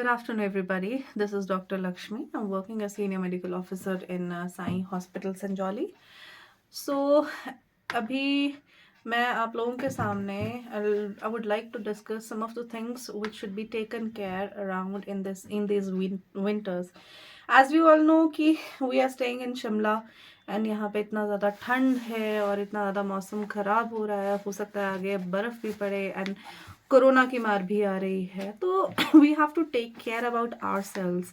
Good afternoon, everybody. This is Dr. Lakshmi. I'm working as Senior Medical Officer in Sai Hospital, Sanjoli. So, अभी मैं आप लोगों के सामने I would like to discuss some of the things which should be taken care around in these winters. As we all know कि we are staying in Shimla and यहाँ पे इतना ज़्यादा ठंड है और इतना ज़्यादा मौसम ख़राब हो रहा है, हो सकता है आगे बर्फ़ भी पड़े एंड कोरोना की मार भी आ रही है। तो we have to take care about ourselves.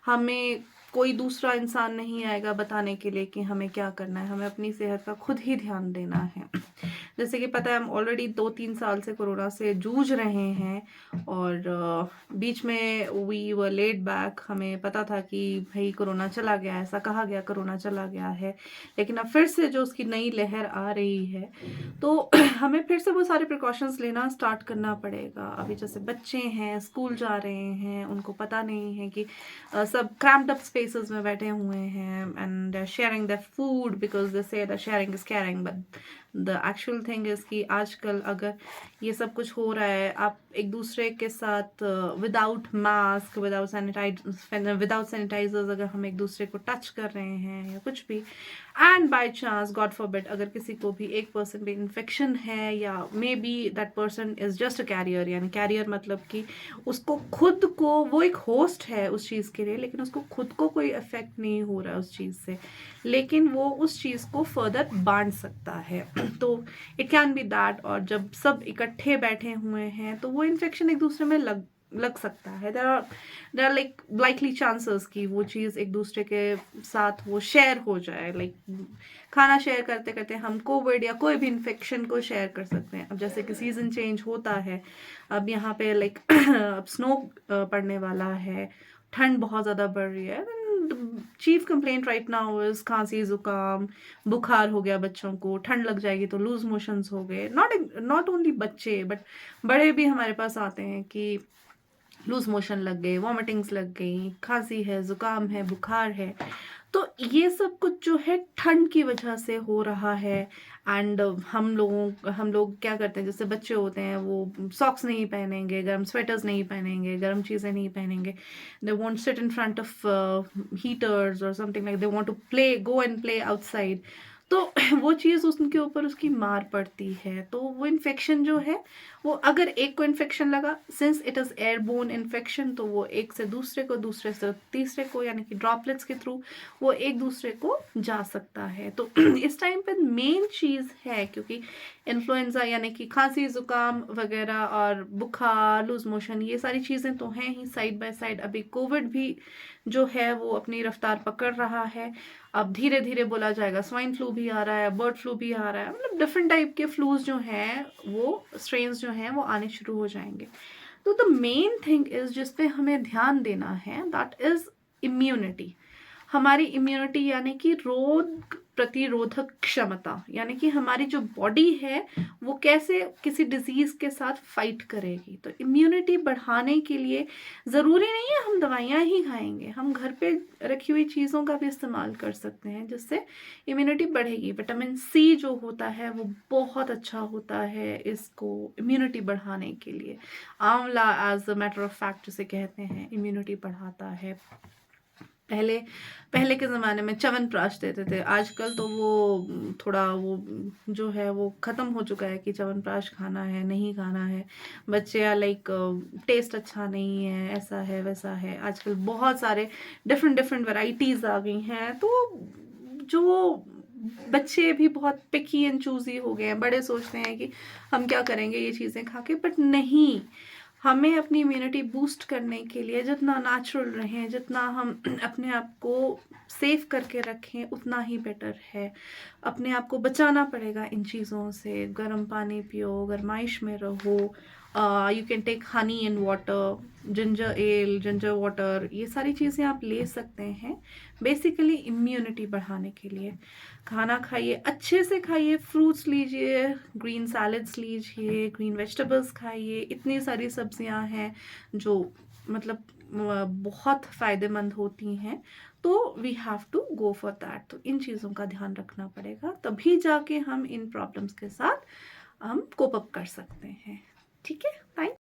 हमें कोई दूसरा इंसान नहीं आएगा बताने के लिए कि हमें क्या करना है, हमें अपनी सेहत का खुद ही ध्यान देना है। जैसे कि पता है हम ऑलरेडी 2-3 साल से कोरोना से जूझ रहे हैं और बीच में वी वर लेड बैक। हमें पता था कि भाई कोरोना चला गया, ऐसा कहा गया कोरोना चला गया है, लेकिन अब फिर से जो उसकी नई लहर आ रही है तो हमें फिर से वो सारे प्रिकॉशंस लेना स्टार्ट करना पड़ेगा। अभी जैसे बच्चे हैं, स्कूल जा रहे हैं, उनको पता नहीं है कि सब क्रैम्प्ड अप स्पेसेस में बैठे हुए हैं and sharing the food because they say the sharing is caring, but the actual thing is कि आजकल अगर ये सब कुछ हो रहा है, आप एक दूसरे के साथ विदाउट मास्क, विदाउट सैनिटाइजर्स अगर हम एक दूसरे को टच कर रहे हैं या कुछ भी, and by chance God forbid अगर किसी को भी 1% भी इन्फेक्शन है या may be that person is just a carrier, यानी कैरियर मतलब कि उसको खुद को, वो एक होस्ट है उस चीज़ के लिए, लेकिन उसको खुद को कोई इफेक्ट नहीं हो रहा है उस चीज़ से, लेकिन वो उस चीज़ को फर्दर बांट सकता है। तो इट कैन बी दैट, और जब सब इकट्ठे बैठे हुए हैं तो वो इन्फेक्शन एक दूसरे में लग सकता है। There are like likely chances कि वो चीज़ एक दूसरे के साथ वो शेयर हो जाए। लाइक खाना शेयर करते करते हम कोविड या कोई भी इन्फेक्शन को शेयर कर सकते हैं। अब जैसे कि सीज़न चेंज होता है, अब यहाँ पे लाइक अब स्नो पड़ने वाला है, ठंड बहुत ज़्यादा बढ़ रही है। Chief complaint right now is खांसी, जुकाम, बुखार हो गया बच्चों को, ठंड लग जाएगी तो लूज मोशंस हो गए। नॉट ओनली बच्चे बट बड़े भी हमारे पास आते हैं कि लूज मोशन लग गए, वॉमिटिंग्स लग गई, खांसी है, जुकाम है, बुखार है। तो ये सब कुछ जो है ठंड की वजह से हो रहा है। एंड हम लोग क्या करते हैं, जैसे बच्चे होते हैं वो सॉक्स नहीं पहनेंगे, गर्म स्वेटर्स नहीं पहनेंगे, गर्म चीज़ें नहीं पहनेंगे, they won't sit in front of heaters और something like, they want to go and play outside. तो वो चीज़ उनके ऊपर उसकी मार पड़ती है। तो वो इन्फेक्शन जो है, वो अगर एक को इन्फेक्शन लगा, since it is airborne infection, तो वो एक से दूसरे को, दूसरे से तीसरे को, यानी कि ड्रॉपलेट्स के थ्रू वो एक दूसरे को जा सकता है। तो इस टाइम पे मेन चीज़ है, क्योंकि इन्फ्लुएंजा यानी कि खांसी, जुकाम वगैरह और बुखार, लूज मोशन, ये सारी चीज़ें तो हैं ही साइड बाय साइड। अभी कोविड भी जो है वो अपनी रफ्तार पकड़ रहा है। अब धीरे धीरे बोला जाएगा स्वाइन फ्लू भी आ रहा है, बर्ड फ्लू भी आ रहा है, मतलब डिफरेंट टाइप के फ्लूज जो हैं, वो स्ट्रेन्स जो हैं वो आने शुरू हो जाएंगे। तो द मेन थिंग इज जिस पे हमें ध्यान देना है, दैट इज इम्यूनिटी। हमारी इम्यूनिटी यानी कि रोग प्रतिरोधक क्षमता, यानी कि हमारी जो बॉडी है वो कैसे किसी डिजीज के साथ फाइट करेगी। तो इम्यूनिटी बढ़ाने के लिए ज़रूरी नहीं है हम दवाइयाँ ही खाएंगे, हम घर पे रखी हुई चीज़ों का भी इस्तेमाल कर सकते हैं जिससे इम्यूनिटी बढ़ेगी। विटामिन सी जो होता है वो बहुत अच्छा होता है इसको इम्यूनिटी बढ़ाने के लिए। Amla as a matter of fact जिसे कहते हैं, इम्यूनिटी बढ़ाता है। पहले पहले के ज़माने में च्यवनप्राश देते थे, आजकल तो वो थोड़ा वो जो है वो ख़त्म हो चुका है कि च्यवनप्राश खाना है, नहीं खाना है। बच्चे या लाइक टेस्ट अच्छा नहीं है, ऐसा है वैसा है। आजकल बहुत सारे डिफरेंट वैरायटीज़ आ गई हैं, तो जो बच्चे भी बहुत पिकी एंड चूज़ी हो गए हैं। बड़े सोचते हैं कि हम क्या करेंगे ये चीज़ें खा के, बट नहीं, हमें अपनी इम्यूनिटी बूस्ट करने के लिए जितना नेचुरल रहें, जितना हम अपने आप को सेफ करके रखें, उतना ही बेटर है। अपने आप को बचाना पड़ेगा इन चीज़ों से। गर्म पानी पियो, गरमाइश में रहो। You can take honey and water, ginger ale, ginger water, ये सारी चीज़ें आप ले सकते हैं बेसिकली इम्यूनिटी बढ़ाने के लिए। खाना खाइए, अच्छे से खाइए, फ्रूट्स लीजिए, ग्रीन सैलड्स लीजिए, ग्रीन वेजिटेबल्स खाइए। इतनी सारी सब्जियां हैं जो मतलब बहुत फ़ायदेमंद होती हैं। तो we have to go for that. तो इन चीज़ों का ध्यान रखना पड़ेगा, तभी जाके हम इन प्रॉब्लम्स के साथ हम कोप अप कर सकते हैं। ठीक है, थैंक